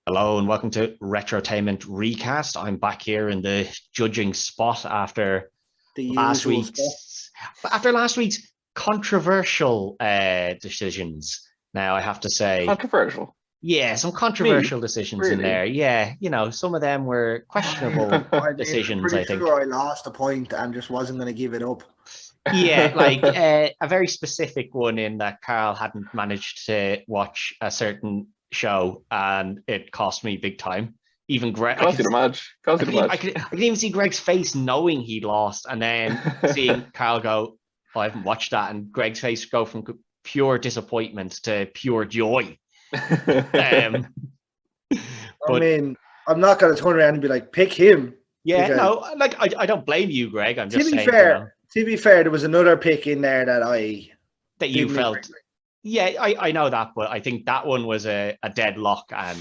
Hello and welcome to Retrotainment Recast. I'm back here in the judging spot after The last usual stuff. week's controversial decisions. Now I have to say, Controversial. yeah, some controversial decisions in Really? there. Yeah, some of them were questionable I'm decisions, pretty I think. sure I lost a point and just wasn't going to give it up. Yeah, like a very specific one in that Carl hadn't managed to watch a certain show and it cost me big time. Even Greg, Cost you the match. Cost you the I match. could even see Greg's face knowing he'd lost, and then seeing Carl go, "Oh, I haven't watched that," and Greg's face go from pure disappointment to pure joy. I mean, I'm not going to turn around and be like, pick him. Yeah, because- no, like I don't blame you, Greg. I'm just To be saying, fair, there was another pick in there that that you didn't felt. agree with. Yeah, I know that, but I think that one was a deadlock, and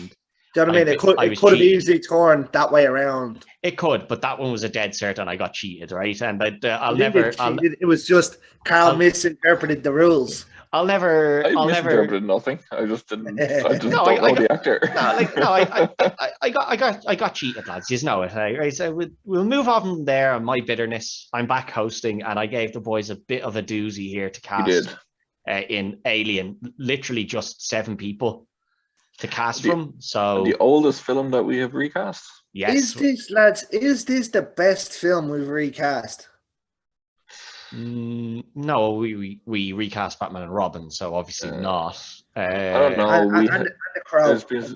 Do you know what I mean? It was could have cheated. easily turned that way around. It could, but that one was a dead cert, and I got cheated, right? And I didn't get cheated. It was just Carl misinterpreted the ruls. I'll never. I misinterpreted nothing. I just didn't. I just No, don't know the actor. I got cheated, lads. You know it. Right? So we'll move on from there. On my bitterness, I'm back hosting, and I gave the boys a bit of a doozy here to cast. You did. In Alien, literally just 7 people to cast from. So The oldest film that we have recast. yes, Is this the best film we've recast? No, we recast Batman and Robin, so obviously not. I don't know. And the Crow. there's been-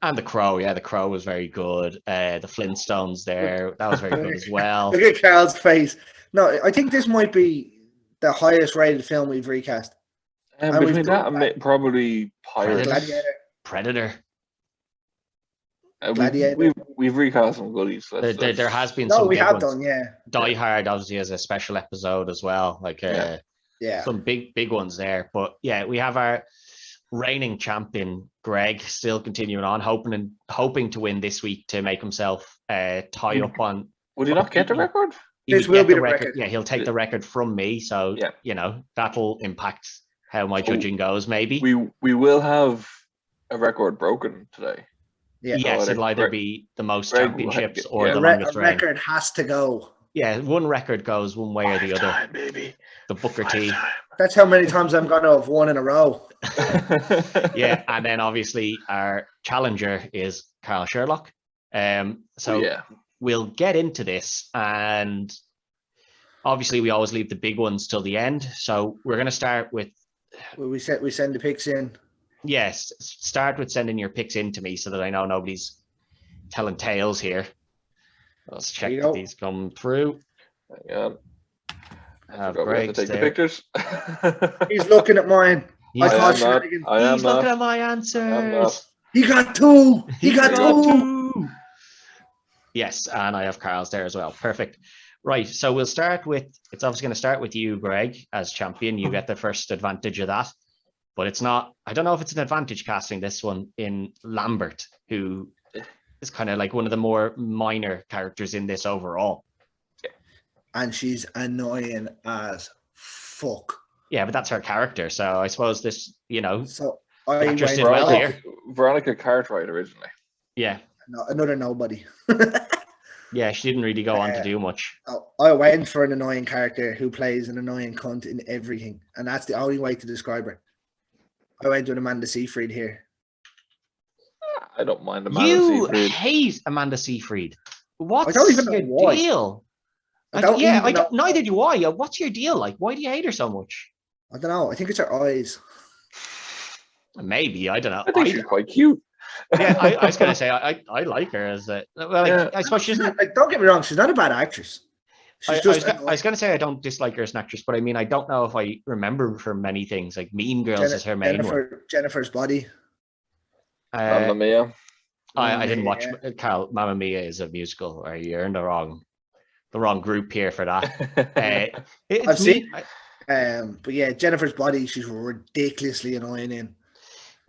And the Crow, yeah, the Crow was very good. The Flintstones there, that was very good as well. Look at Carl's face. No, I think this might be the highest rated film we've recast. And we've between that done and probably Pirates. Gladiator. We've recast some goodies. There has been No, some we big have ones. done, yeah. Die Hard obviously has a special episode as well, like Yeah. some big ones there. But yeah, we have our reigning champion Greg still continuing on, hoping to win this week to make himself tie up on. Would you not get the record? This will be the record. Yeah, he'll take the record from me, so Yeah. That'll impact how my judging goes. Maybe We will have a record broken today. Yeah. yes, it'll either be the most championships or the longest A reign. record has to go. Yeah, one record goes one way or the other. Time, baby. The Booker T. That's how many times I'm going to have won in a row. Yeah, and then obviously our challenger is Carl Sherlock. We'll get into this, and obviously we always leave the big ones till the end. So we're going to start with. We send the picks in. Yes, start with sending your picks in to me so that I know nobody's telling tales here. Let's check that these come through. Yeah. Breaks take there. the pictures. He's looking at mine. He's shenanigans. looking at my answers. He got two. He got two. Yes, and I have Carl's there as well. Perfect. Right, so we'll start with, it's obviously going to start with you, Greg, as champion. You get the first advantage of that. But it's not, I don't know if it's an advantage casting this one in Lambert, who is kind of like one of the more minor characters in this overall. And she's annoying as fuck. Yeah, but that's her character. So I suppose this, So I actress went did well here. Veronica Cartwright originally. Yeah. Another nobody. Yeah, she didn't really go on to do much. I went for an annoying character who plays an annoying cunt in everything. And that's the only way to describe her. I went with Amanda Seyfried here. I don't mind Amanda You Seyfried. hate Amanda Seyfried. What's I don't even know your why. deal? Neither do I. What's your deal? Like, why do you hate her so much? I don't know. I think it's her eyes. Maybe, I don't know. I think she's quite cute. Yeah, I was gonna say I like her as a I suppose she's not. Like, don't get me wrong, she's not a bad actress. I was gonna say I don't dislike her as an actress, but I mean I don't know if I remember her many things. Like Mean Girls is her main one. Jennifer's Body. Mamma Mia. I didn't watch Carl. Mamma Mia is a musical, or you're in the wrong group here for that. I've seen, but yeah, Jennifer's Body. She's ridiculously annoying in.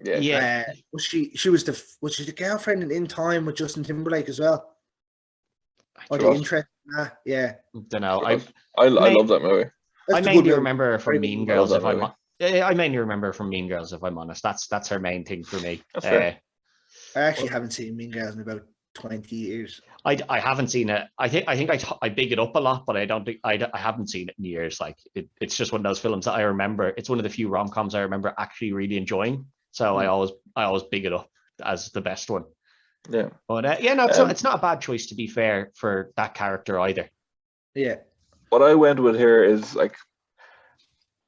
Yeah. Was she the girlfriend in Time with Justin Timberlake as well? Or the interest? Yeah. Don't know. I love that movie. I mainly remember her from Mean Girls. I mainly remember her from Mean Girls, if I'm honest. That's her main thing for me. I actually haven't seen Mean Girls in about 20 years. I haven't seen it. I think I big it up a lot, but I don't think I haven't seen it in years. Like it's just one of those films that I remember. It's one of the few rom-coms I remember actually really enjoying. So I always big it up as the best one. Yeah. But yeah, no, it's not a bad choice, to be fair, for that character either. Yeah. What I went with here is like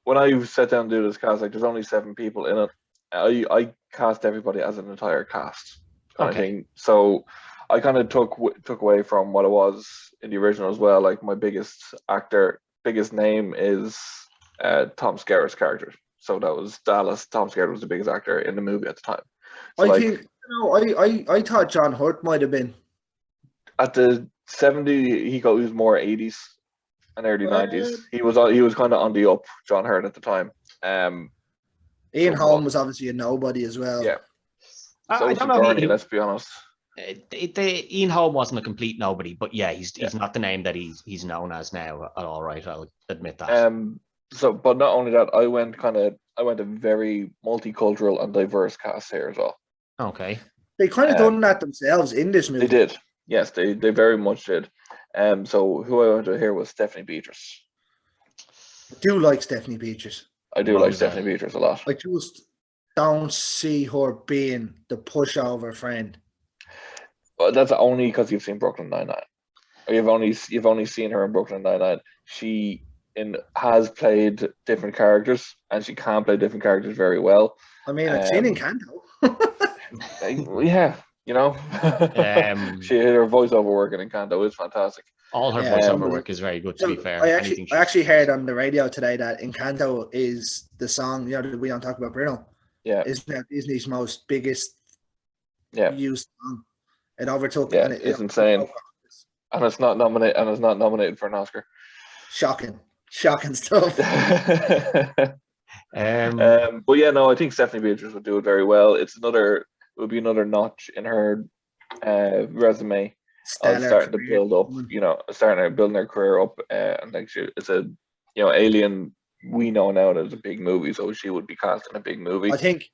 when I sat down to do this cast, like there's only 7 people in it. I cast everybody as an entire cast kind of thing. So I kind of took away from what it was in the original as well. Like my biggest name is Tom Skerritt's character. So that was Dallas. Tom Skerritt was the biggest actor in the movie at the time. So I thought John Hurt might have been. At the 70, he was more 80s and early 90s. He was kind of on the up, John Hurt at the time. Ian Holm was obviously a nobody as well. Yeah. I don't know. Let's be honest. Ian Holm wasn't a complete nobody, but yeah, he's not the name that he's known as now at all. Right, I'll admit that. But not only that, I went a very multicultural and diverse cast here as well. Okay. They kind of done that themselves in this movie. They did. Yes, they very much did. So who I went to here was Stephanie Beatrice. I do like Stephanie Beatrice. I do like Stephanie Beatrice a lot. I just don't see her being the pushover friend. Well, that's only because you've seen Brooklyn Nine-Nine. You've only seen her in Brooklyn Nine-Nine. She has played different characters, and she can play different characters very well. I mean, I've seen Encanto. Yeah, you know, she her voiceover work in Encanto is fantastic. All her voiceover work is very good, to be fair. I actually heard on the radio today that Encanto is the song, that We Don't Talk About Bruno. Yeah. Is now Disney's biggest used song. It overtook. Yeah, it's insane. And it's not nominated for an Oscar. Shocking stuff. But yeah, no, I think Stephanie Beatrice would do it very well. It would be another notch in her resume. Starting to build up, building her career up, and like it's a, Alien. We know now that it's a big movie, so she would be cast in a big movie. I think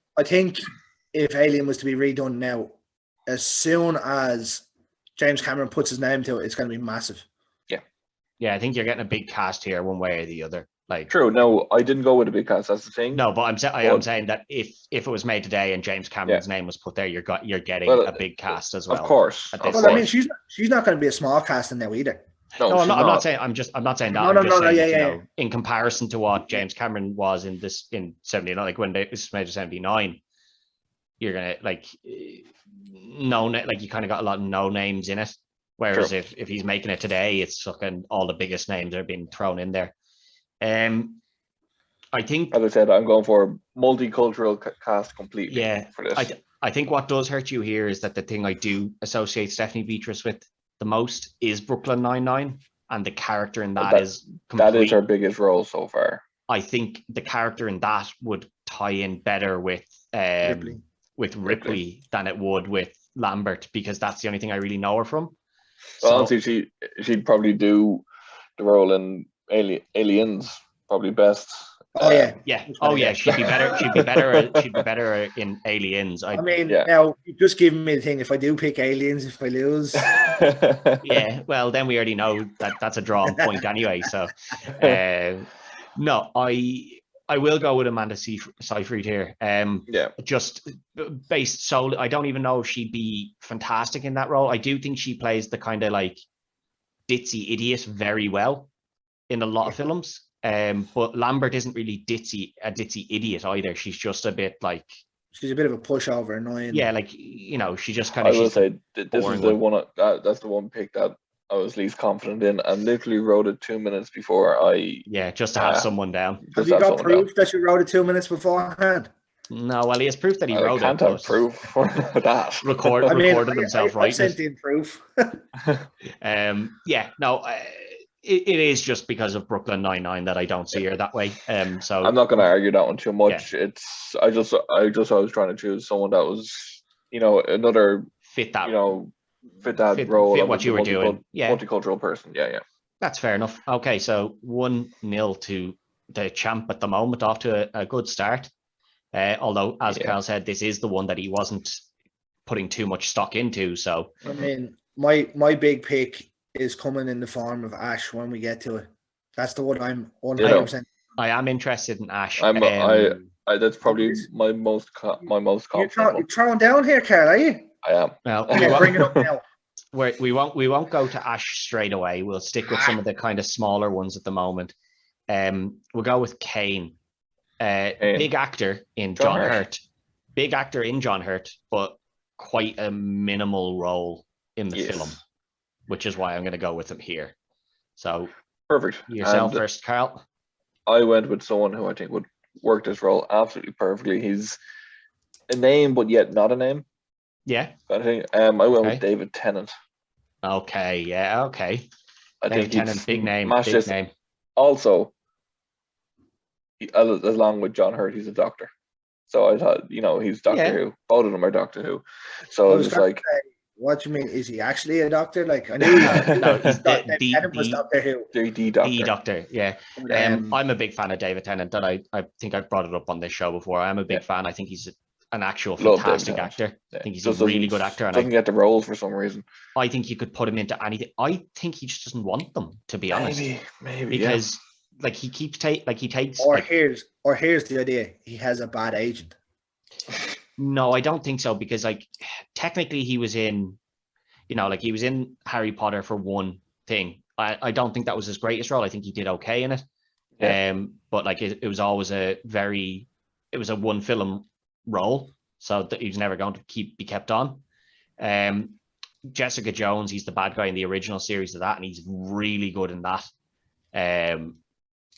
if Alien was to be redone now, as soon as James Cameron puts his name to it, it's going to be massive. Yeah, I think you're getting a big cast here, one way or the other. Like, true. No, I didn't go with a big cast. That's the thing. No, but I am saying that if it was made today and James Cameron's name was put there, you're getting a big cast as well. Of course. Well, I mean, she's not going to be a small cast in there either. No, I'm not saying. I'm not saying that. No, yeah. In comparison to what James Cameron was in 79, like when this was made in 79, you're gonna you kind of got a lot of no names in it. Whereas if he's making it today, it's fucking all the biggest names are being thrown in there. I think, as I said, I'm going for a multicultural cast completely. Yeah, for this. I think what does hurt you here is that the thing I do associate Stephanie Beatrice with the most is Brooklyn Nine-Nine, and the character in that is complete. That is her biggest role so far. I think the character in that would tie in better with Ripley than it would with Lambert, because that's the only thing I really know her from. Well, honestly, she'd probably do the role in Aliens probably best. Yeah. Oh yeah, she'd be better. She'd be better in Aliens. Now you've just given me the thing. If I do pick Aliens, if I lose, yeah. Well, then we already know that that's a drawn point anyway. So, no, I will go with Amanda Seyfried here. Just based solely, I don't even know if she'd be fantastic in that role. I do think she plays the kind of like ditzy idiot very well in a lot of films. But Lambert isn't really a ditzy idiot either. She's just a bit like, she's a bit of a pushover, annoying. Yeah, like, she just kind of. I will say this is the one. That's the one pick that I was least confident in, and literally wrote it 2 minutes before I. Yeah, just to have someone down. Have you got proof that you wrote it 2 minutes beforehand? No, well, he has proof that he wrote it. I can't have proof for that. Recorded himself right. I sent in proof. Yeah, no. It is just because of Brooklyn Nine-Nine that I don't see her that way. So I'm not going to argue that one too much. Yeah. I was trying to choose someone that was, another fit that role, fit what you were doing. Yeah, multicultural person. Yeah. That's fair enough. Okay, so 1-0 to the champ at the moment, off to a good start. Although, as Carl said, this is the one that he wasn't putting too much stock into. So I mean, my big pick is coming in the form of Ash when we get to it. That's the one I'm 100%. I am interested in Ash. That's probably my most confident You're one. throwing down here, Carl, are you? I am. Well, Okay, bring it up now. we won't go to Ash straight away. We'll stick with some of the kind of smaller ones at the moment. We'll go with Kane. Big actor in John Hurt. Big actor in John Hurt, but quite a minimal role in the film, which is why I'm going to go with him here. So perfect. Yourself first, Carl. I went with someone who I think would work this role absolutely perfectly. He's a name, but yet not a name. Yeah. I think I went with David Tennant. Okay. Yeah. Okay. David Tennant, big name. Big name. Also, along with John Hurt, he's a doctor. So I thought, he's Doctor Who. Both of them are Doctor Who. So I was like, what do you mean? Is he actually a doctor? Like I knew he's the Doctor Who. The Doctor. The Doctor, yeah. I'm a big fan of David Tennant. That I think I've brought it up on this show before. I'm a big fan. I think he's an actual fantastic actor. I think he's a really good actor. And doesn't get the roles for some reason. I think you could put him into anything. I think he just doesn't want them, to be honest. Maybe because like he keeps he takes. Here's the idea: he has a bad agent. No, I don't think so, because like technically he was in, he was in Harry Potter for one thing. I don't think that was his greatest role. I think he did okay in it. But like it was always it was a one film role, so that he was never going to be kept on. Jessica Jones, he's the bad guy in the original series of that, and he's really good in that.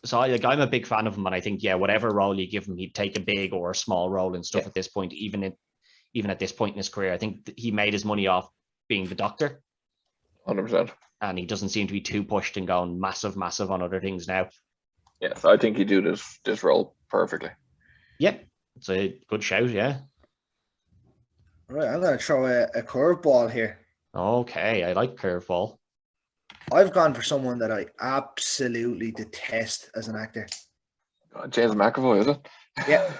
So I'm a big fan of him, and I think whatever role you give him, he'd take a big or a small role and stuff at this point. Even at this point in his career, I think he made his money off being the Doctor. 100%. And he doesn't seem to be too pushed and going massive on other things now. Yes, I think he do this role perfectly. Yep, it's a good shout. Yeah. All right, I'm going to throw a curveball here. Okay, I like curveball. I've gone for someone that I absolutely detest as an actor. James McAvoy, is it? Yeah.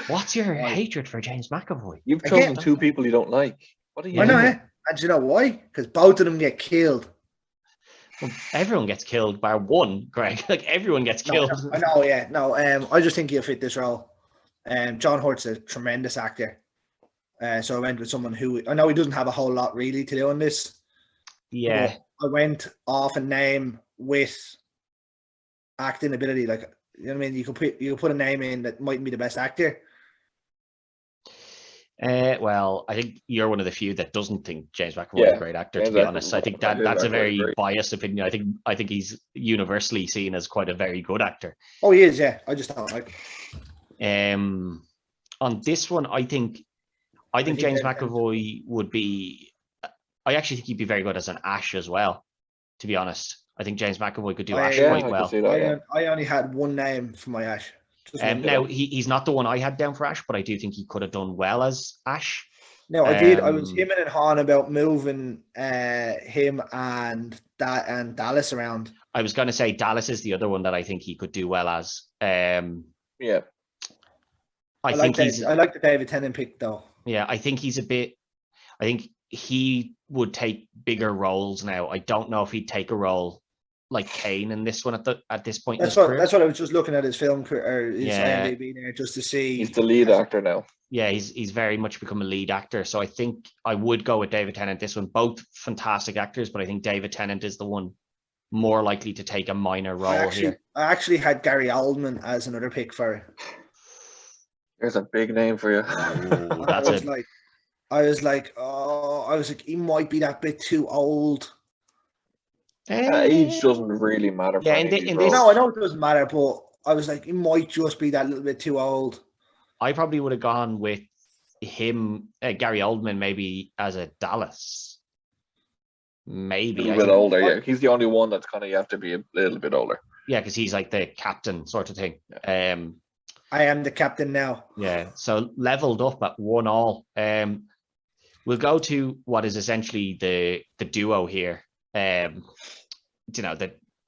What's your hatred for James McAvoy? You've chosen two people you don't like. What are you? I know, and do you know why? Because both of them get killed. Well, everyone gets killed by one, Greg. Like everyone gets killed. I know, yeah. No, I just think he'll fit this role. John Hurt's a tremendous actor. So I went with someone who I know he doesn't have a whole lot really to do on this. Yeah. I went off a name with acting ability. Like, you know what I mean? You could put a name in that mightn't be the best actor. Well, I think you're one of the few that doesn't think James McAvoy is a great actor, to be honest. I think that's a very biased opinion. I think he's universally seen as quite a very good actor. Oh, he is, yeah. I just don't like him. On this one, I think James McAvoy would be. I actually think he'd be very good as an Ash as well, to be honest. I think James McAvoy could do Ash quite well. I only had one name for my Ash. Now, he's not the one I had down for Ash, but I do think he could have done well as Ash. No, I did. I was him and Han about moving him and Dallas around. I was going to say Dallas is the other one that I think he could do well as. I like the David Tennant pick, though. Yeah, I think he's a bit... I think he would take bigger roles now. I don't know if he'd take a role like Kane in this one at this point. That's what I was just looking at his film career, his IMDb there, just to see. He's the lead actor now. Yeah, he's very much become a lead actor. So I think I would go with David Tennant this one. Both fantastic actors, but I think David Tennant is the one more likely to take a minor role here. I actually had Gary Oldman as another pick for it. There's a big name for you. Ooh, I was like, he might be that bit too old. Age doesn't really matter. Yeah, no, I know it doesn't matter, but I was like, he might just be that little bit too old. I probably would have gone with him, Gary Oldman, maybe as a Dallas. Maybe a little bit older. Yeah, he's the only one that's kind of you have to be a little bit older. Yeah, because he's like the captain sort of thing. Yeah. I am the captain now. Yeah, so leveled up at 1-1. We'll go to what is essentially the duo here.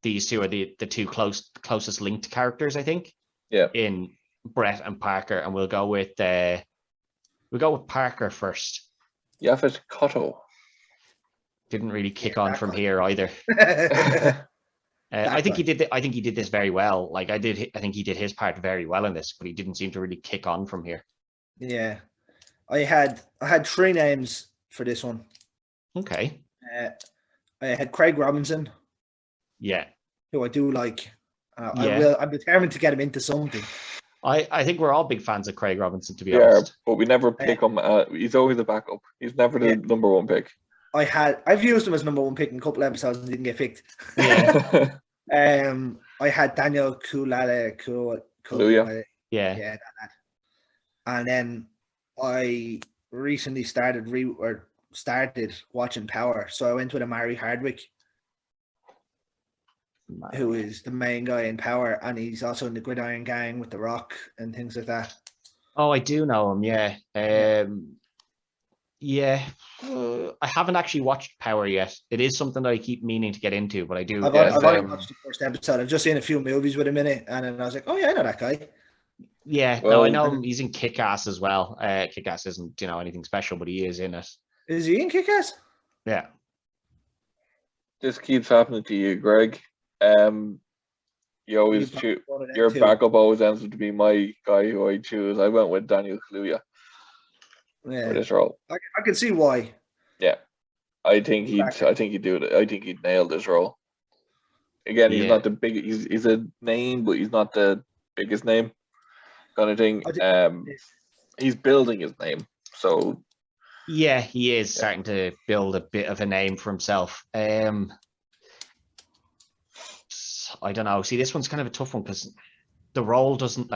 These two are the two closest linked characters, I think. Yeah. In Brett and Parker, and we'll go with We'll go with Parker first. Yaphet Kotto. Didn't really kick on from here either. I think he did. I think he did this very well. Like I think he did his part very well in this, but he didn't seem to really kick on from here. Yeah, I had 3 names for this one. Okay. I had Craig Robinson. Yeah. Who I do like. Yeah. I'm determined to get him into something. I think we're all big fans of Craig Robinson, to be honest. But we never pick him. He's always a backup. He's never the number 1 pick. I've used him as number 1 pick in a couple episodes and didn't get picked. Yeah. I had Daniel Kahlua. Yeah. That. And then I recently started watching Power, so I went with Amari Hardwick, who is the main guy in Power, and he's also in the Gridiron Gang with The Rock and things like that. Oh, I do know him. Yeah. I haven't actually watched Power yet. It is something that I keep meaning to get into, but I do. I've only watched the first episode. I've just seen a few movies with him in it, and then I was like, oh yeah, I know that guy. Yeah, I know him. He's in Kick-Ass as well. Kick-Ass isn't, anything special, but he is in it. Is he in Kick-Ass? Yeah. This keeps happening to you, Greg. You always choose your backup. Always ends up to be my guy who I choose. I went with Daniel Kaluuya for this role. I can see why. Yeah, I think he'd do it. I think he'd nail this role. Again, he's not the big. He's a name, but he's not the biggest name, kind of thing. He's building his name, so. Yeah, he is starting to build a bit of a name for himself. I don't know. See, this one's kind of a tough one because the role doesn't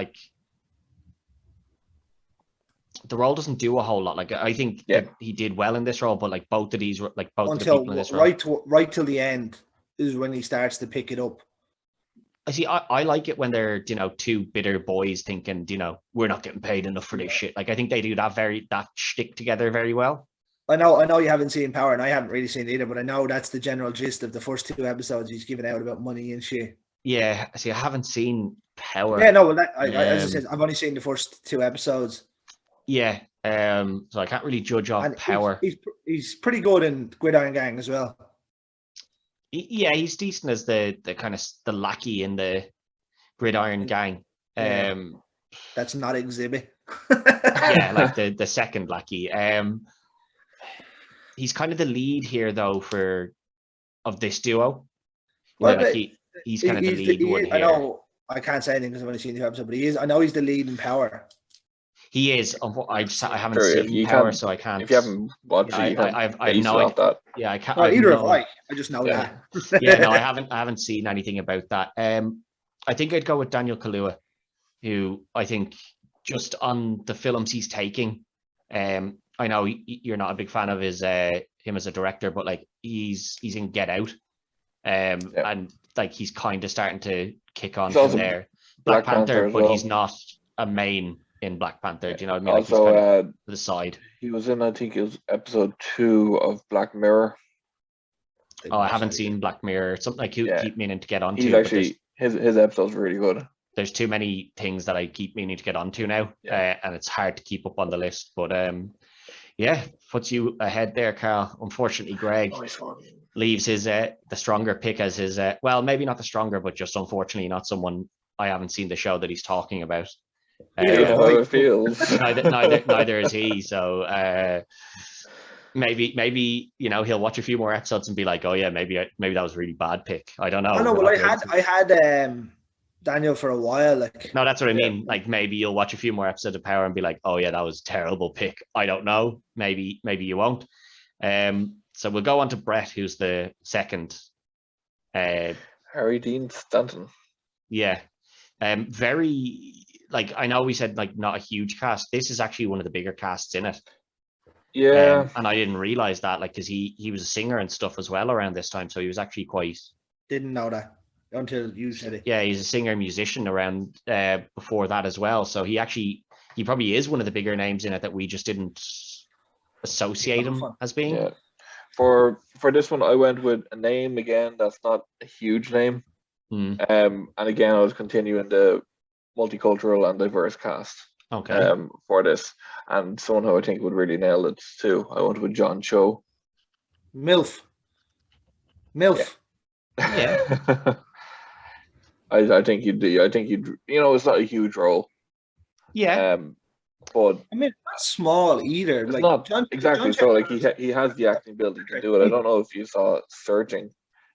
do a whole lot. Like I think that he did well in this role, but like both of the people in this role, right till the end is when he starts to pick it up. I see. I like it when they're 2 bitter boys thinking we're not getting paid enough for this shit. Like I think they do that shtick together very well. I know you haven't seen Power, and I haven't really seen it either, but I know that's the general gist of the first 2 episodes. He's giving out about money and shit. Yeah, see, I haven't seen Power. Yeah, no, well, as I said, I've only seen the first 2 episodes. Yeah, so I can't really judge off Power. He's pretty good in Gridiron Gang as well. Yeah, he's decent as the kind of the lackey in the Gridiron Gang. That's not Exhibit. Yeah, like the second lackey. He's kind of the lead here, though, of this duo. Well, he's kind of the lead one here. I know I can't say anything because I've only seen 2 episodes, but he is. I know he's the lead in Power. He is. I haven't seen Power, so I can't. If you haven't watched it, I know that. Yeah, I can't. Either have I. I just know that. Yeah, no, I haven't seen anything about that. I think I'd go with Daniel Kaluuya, who I think just on the films he's taking. I know you're not a big fan of him as a director, but like he's in Get Out, and like he's kind of starting to kick on from there. Black Panther, but he's not a main in Black Panther. Do you know what I mean? Like also, he's kind of to the side. He was in, I think it was episode 2 of Black Mirror. Oh, I haven't seen Black Mirror. Something I keep meaning to get onto. He's actually his episode's really good. There's too many things that I keep meaning to get onto now, and it's hard to keep up on the list. But puts you ahead there, Carl. Unfortunately, Greg leaves his the stronger pick as his well, maybe not the stronger, but just unfortunately not someone I haven't seen the show that he's talking about. How it feels. Neither is he. So maybe he'll watch a few more episodes and be like, oh yeah, maybe that was a really bad pick. I don't know. I know. Well, I had Daniel for a while. Like, no, that's what I mean. Like maybe you'll watch a few more episodes of Power and be like, oh yeah, that was a terrible pick. I don't know. Maybe you won't. So we'll go on to Brett, who's the second. Harry Dean Stanton. Yeah. Very, like, I know we said like not a huge cast. This is actually one of the bigger casts in it. Yeah. And I didn't realize that, like, because he was a singer and stuff as well around this time, so he was actually quite. Didn't know that until you said it. Yeah, he's a singer musician around before that as well. So he probably is one of the bigger names in it that we just didn't associate him as being. Yeah. For this one, I went with a name again that's not a huge name. And again, I was continuing the multicultural and diverse cast. Okay. For this, and someone who I think would really nail it too. I went with John Cho. MILF. Yeah. I think you'd do. I think you'd. It's not a huge role. Yeah. But I mean, not small either. it's Like not John exactly. So like he has the acting ability to do it. I don't know if you saw Searching.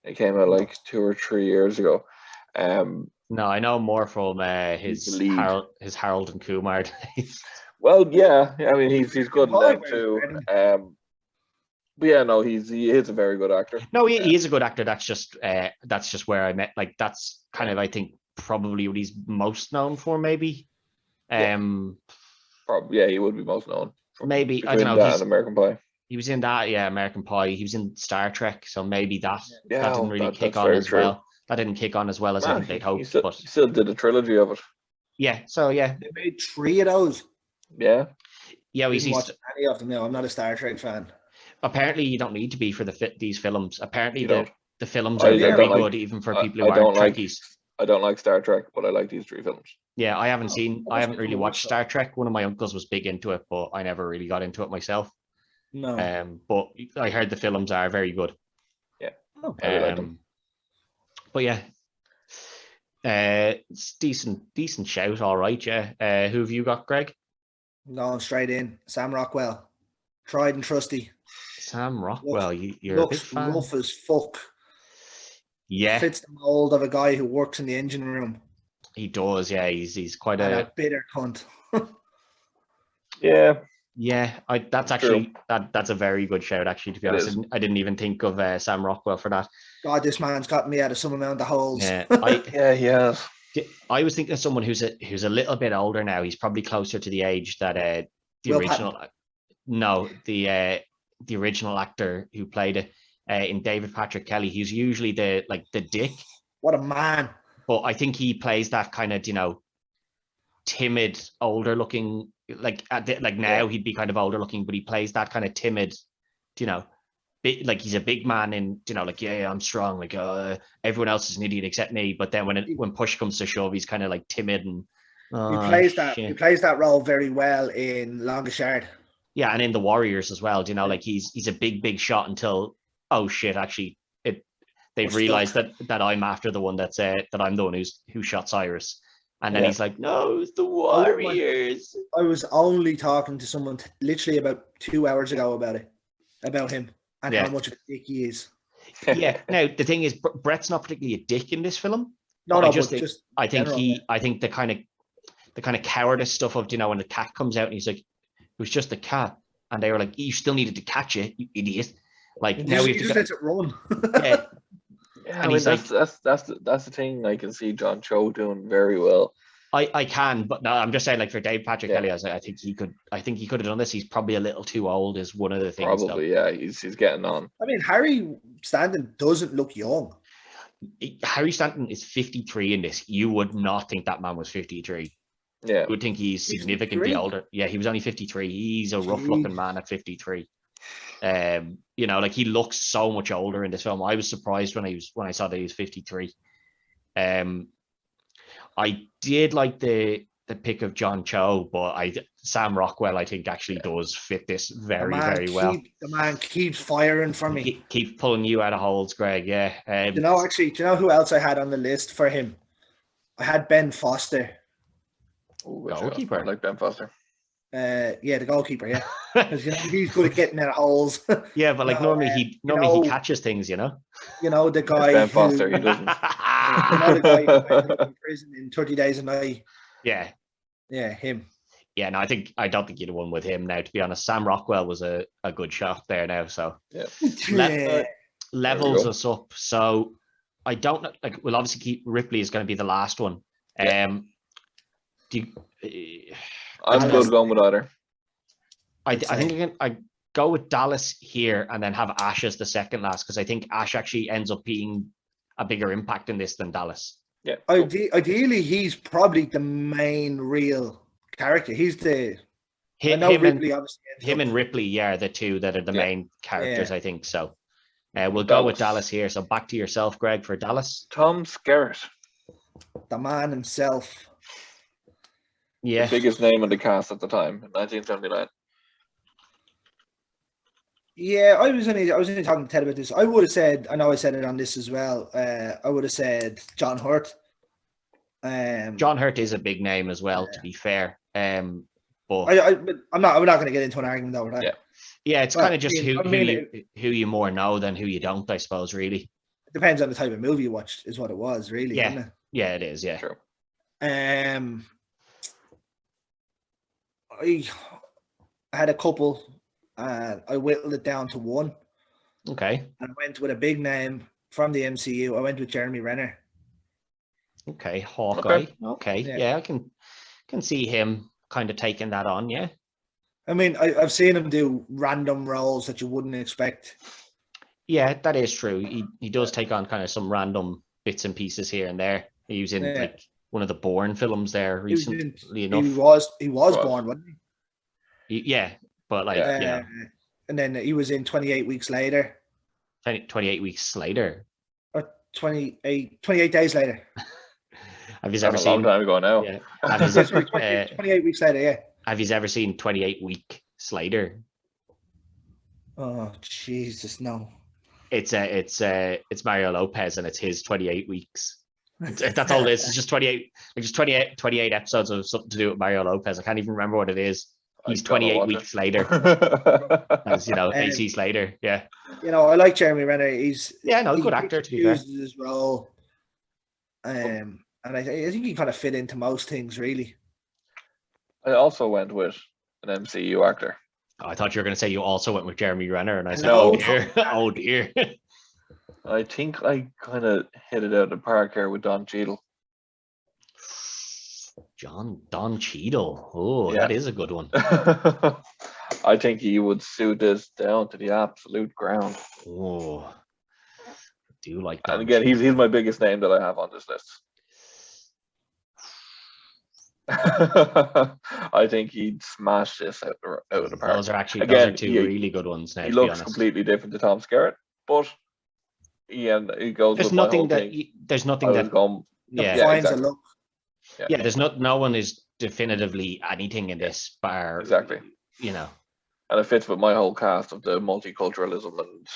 It came out like 2 or 3 years ago. No, I know more from He's his the lead. Harold and Kumar days. Well, yeah. I mean, he's good in them too. But yeah, no, he is a very good actor. No, he is a good actor. That's just where I met. Like that's kind of I think probably what he's most known for, maybe. Probably, yeah, he would be most known. Maybe I Between don't know. that and American Pie. He was in that, yeah, American Pie. He was in Star Trek, so maybe that didn't really kick that's on very as true. well. That didn't kick on as well as I think they'd hoped. But He still did a trilogy of it. yeah, so yeah, They made 3 of those. Yeah. yeah. I didn't watch any of them now. I'm not a Star Trek fan. Apparently, you don't need to be for these films. Apparently, You don't. the films I are very don't like- good, even for people who I don't aren't like. Trekkies. I don't like Star Trek, but I like these 3 films. Yeah, I haven't really watched so. Star Trek. One of my uncles was big into it, but I never really got into it myself. No. But I heard the films are very good. Yeah. Oh, I really like them. But yeah, it's decent shout. All right, yeah. Who have you got, Greg? Going straight in. Sam Rockwell. Tried and trusty. Sam Rockwell. You're a big Looks fan. rough as fuck. Yeah, Fits the mold of a guy who works in the engine room. he does. Yeah, he's quite And a bitter cunt. Yeah. Yeah, that's actually that's a very good shout. Actually, to be honest, I didn't even think of Sam Rockwell for that. God, this man's got me out of some amount of holes. Yeah, Yeah, he has. I was thinking of someone who's a little bit older now. He's probably closer to the age that the Will original. No, the original actor who played it in David Patrick Kelly. He's usually the dick. What a man. But I think he plays that kind of timid, older looking. Now he'd be kind of older looking, but he plays that kind of timid, like he's a big man in, yeah, I'm strong, like everyone else is an idiot except me. But then when push comes to shove, he's kind of like timid and he plays that role very well in Longest Yard. Yeah, and in the Warriors as well, like he's a big shot until oh shit, actually they've realized that I'm after the one that I'm the one who shot Cyrus. And then he's like, no, it's the Warriors. I was only talking to someone literally about 2 hours ago about him and how much of a dick he is. Yeah. Now the thing is, Brett's not particularly a dick in this film. No, I think the kind of cowardice stuff of when the cat comes out and he's like, it was just a cat, and they were like, you still needed to catch it, you idiot. Like now we just let it run. Yeah. Yeah, and that's the thing I can see John Cho doing very well. I can, but no, I'm just saying, like for Dave Patrick Kelly, I think he could have done this. He's probably a little too old, is one of the things. Probably, yeah, he's getting on. I mean, Harry Stanton doesn't look young. Harry Stanton is 53 in this. You would not think that man was 53. Yeah, you would think he's significantly 53? older. Yeah, he was only 53. He's a rough looking man at 53. Like he looks so much older in this film. I was surprised when I saw that he was 53. I did like the pick of John Cho, but Sam Rockwell I think actually does fit this very well. The man keeps firing for me. Keep pulling you out of holes, Greg. Yeah. Do you know who else I had on the list for him? I had Ben Foster. Goalkeeper. I like Ben Foster. Yeah, the goalkeeper. Yeah, because he's good at getting out of holes. Yeah, but normally he catches things. You know the guy. Ben Foster. He doesn't. The guy who ended up in prison in 30 Days a Night. Yeah. Yeah, him. Yeah, no, I don't think you'd have won with him now, to be honest. Sam Rockwell was a good shot there now, so levels us up. So I don't know, we'll obviously keep Ripley is going to be the last one. I'm good going with either. I think I go with Dallas here and then have Ash as the second last, because I think Ash actually ends up being a bigger impact in this than Dallas. Yeah. Ideally, he's probably the main real character. He's the him and Ripley, yeah, the two that are the main characters, I think. So we'll go with Dallas here. So back to yourself, Greg, for Dallas. Tom Skerritt. The man himself. Yeah. biggest name in the cast at the time in 1979. Yeah, I was only talking to Ted about this. I would have said, I know I said it on this as well. I would have said John Hurt. John Hurt is a big name as well, to be fair. But I'm not going to get into an argument over that. Yeah. it's kind of just who you more know than who you don't, I suppose. Really, it depends on the type of movie you watched, is what it was, really. Yeah, isn't it? Yeah, it is. Yeah, True. I had a couple. I whittled it down to one. Okay. And I went with a big name from the MCU. I went with Jeremy Renner. Okay, Hawkeye. Okay, Yeah. yeah, I can see him kind of taking that on. Yeah. I mean, I've seen him do random roles that you wouldn't expect. Yeah, that is true. He does take on kind of some random bits and pieces here and there. He was in like one of the Bourne films there recently enough. He was Bourne, wasn't he? Yeah, but like and then he was in 28 Weeks Later. 28 Weeks later. Or 28 days later. Have you ever seen? A long time ago now. Yeah. 28 Weeks Later, yeah. Have you ever seen 28 Week Slater? Oh Jesus, no. It's Mario Lopez and it's his 28 weeks. That's all it is. It's just 28 episodes of something to do with Mario Lopez. I can't even remember what it is. He's 28 weeks later. As AC Slater. Yeah. I like Jeremy Renner. He's good actor to be fair. His role. And I think he kind of fit into most things, really. I also went with an MCU actor. Oh, I thought you were going to say you also went with Jeremy Renner, and I said, No. "Oh dear, oh dear." I think I kind of hit it out of the park here with Don Cheadle. Don Cheadle. Oh, Yeah. That is a good one. I think he would suit this down to the absolute ground. Oh, I do like Don And again, Cheadle. he's my biggest name that I have on this list. I think he'd smash this out of the park. Those are actually Again, two really good ones. Now, he to be looks honest. completely different to Tom Skerritt, but he goes There's with my nothing whole that thing. there's I nothing was that going, Finds exactly. a look. yeah. There's no one is definitively anything in this bar. Exactly. And it fits with my whole cast of the multiculturalism and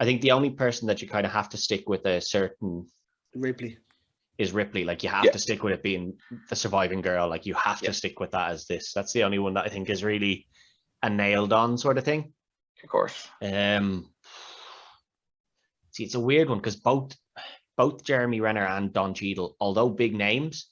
I think the only person that you kind of have to stick with a certain Ripley. is Ripley. Like you have to stick with it being the surviving girl. Like you have to stick with that as this. That's the only one that I think is really a nailed on sort of thing. Of course. See, it's a weird one because both Jeremy Renner and Don Cheadle, although big names,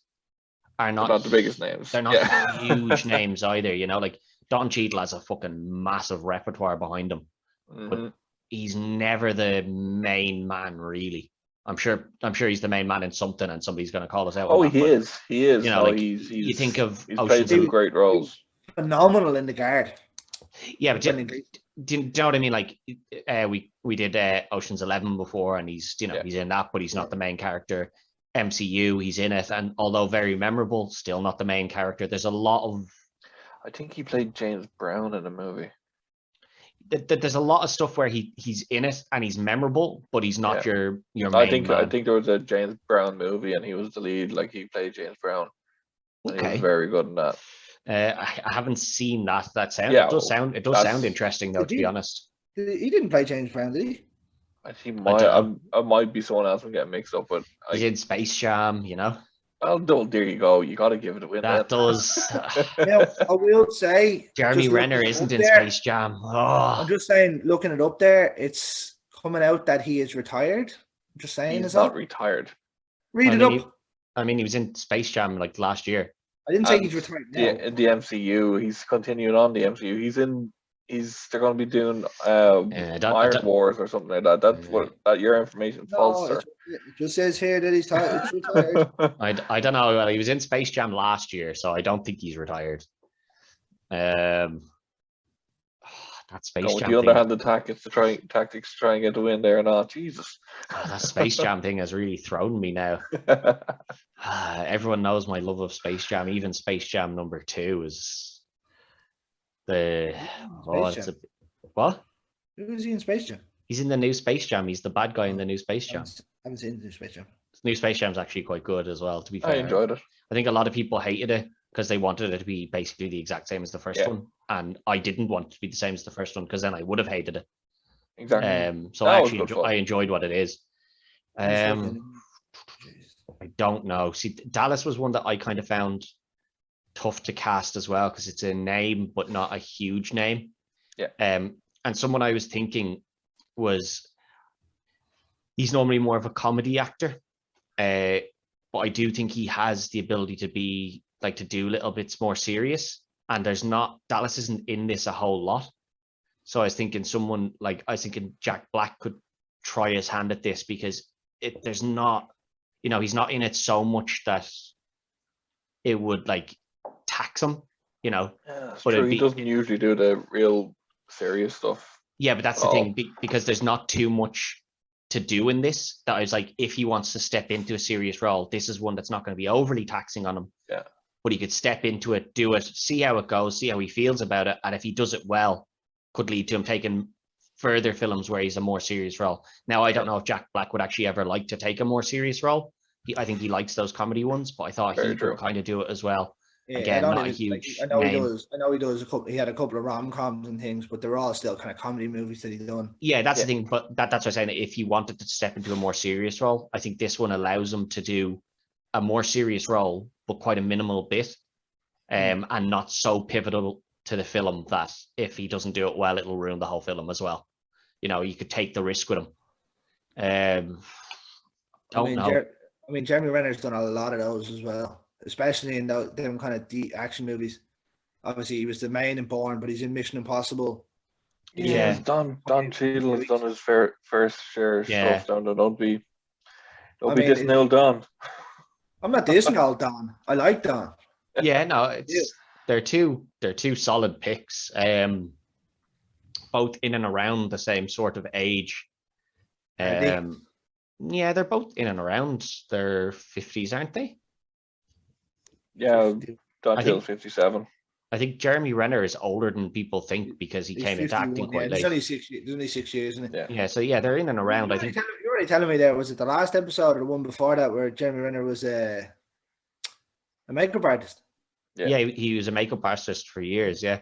are not the biggest names. They're not huge names either. Like Don Cheadle has a fucking massive repertoire behind him, but he's never the main man really. I'm sure he's the main man in something, and somebody's going to call us out. Oh, he is. You think of he's played some great roles. Phenomenal in the Guard. Yeah, but do you know what I mean? Like we did Ocean's 11 before, and he's he's in that, but he's not the main character. MCU, he's in it, and although very memorable, still not the main character. There's a lot of. I think he played James Brown in a movie. There's a lot of stuff where he's in it and he's memorable, but he's not your main man. I think there was a James Brown movie and he was the lead, like he played James Brown. And he was very good in that. I haven't seen that. It does sound interesting though, to be honest. He didn't play James Brown, did he? I think I might be someone else I'm getting mixed up with. He's in Space Jam, Well, there you go. You got to give it a win. That does. Now, I will say, Jeremy Renner isn't in Space Jam. Oh. I'm just saying, looking it up there, it's coming out that he is retired. I'm just saying, he's not retired. Read it up. He was in Space Jam like last year. I didn't say he's retired now. The MCU, he's continuing on the MCU. They're going to be doing Iron Wars or something like that. That's what your information falls, sir. It just says here that he's retired. I don't know. Well, he was in Space Jam last year, so I don't think he's retired. That Space Jam the underhanded tactics to try and get the win there and all. Jesus. That Space Jam thing has really thrown me now. Everyone knows my love of Space Jam. Even Space Jam number 2 is what? Who is he in Space Jam? He's in the new Space Jam. He's the bad guy in the new Space Jam. I haven't seen the new Space Jam. New Space Jam's actually quite good as well, to be fair. I enjoyed it. I think a lot of people hated it because they wanted it to be basically the exact same as the first one. And I didn't want it to be the same as the first one because then I would have hated it. Exactly. So I enjoyed what it is. I don't know. See, Dallas was one that I kind of found tough to cast as well because it's a name, but not a huge name. Yeah. And someone I was thinking was, he's normally more of a comedy actor. But I do think he has the ability to be like to do little bits more serious. And Dallas isn't in this a whole lot. So I was thinking Jack Black could try his hand at this because there's not, he's not in it so much that it would like tax him, Yeah, that's true. He doesn't usually do the real serious stuff. Yeah, but that's the thing, because there's not too much to do in this. That I was like, if he wants to step into a serious role, this is one that's not going to be overly taxing on him. Yeah. But he could step into it, do it, see how it goes, see how he feels about it, and if he does it well, could lead to him taking further films where he's a more serious role. Now, I don't know if Jack Black would actually ever like to take a more serious role. I think he likes those comedy ones, but I thought he could kind of do it as well. Yeah, again, not a huge I know name. he does. I know he does. He had a couple of rom-coms and things, but they're all still kind of comedy movies that he's done. Yeah, that's the thing. But that's what I'm saying. If he wanted to step into a more serious role, I think this one allows him to do a more serious role, but quite a minimal bit, and not so pivotal to the film that if he doesn't do it well, it'll ruin the whole film as well. You could take the risk with him. Don't know. Jeremy Renner's done a lot of those as well, especially in them kind of deep action movies. Obviously, he was the main in Bourne, but he's in Mission Impossible. Yeah, Don Cheadle has done his first share of stuff down there. Don't be dissing old Don. I'm not dissing old Don. I like Don. Yeah, no, they're two solid picks. Both in and around the same sort of age. Yeah, they're both in and around their 50s, aren't they? Yeah, Don Cheadle's 57. I think Jeremy Renner is older than people think because he came into acting quite late. There's only 6 years, isn't it? Yeah, so they're in and around. I think you're already telling me there. Was it the last episode or the one before that where Jeremy Renner was a makeup artist? Yeah, he was a makeup artist for years. Yeah.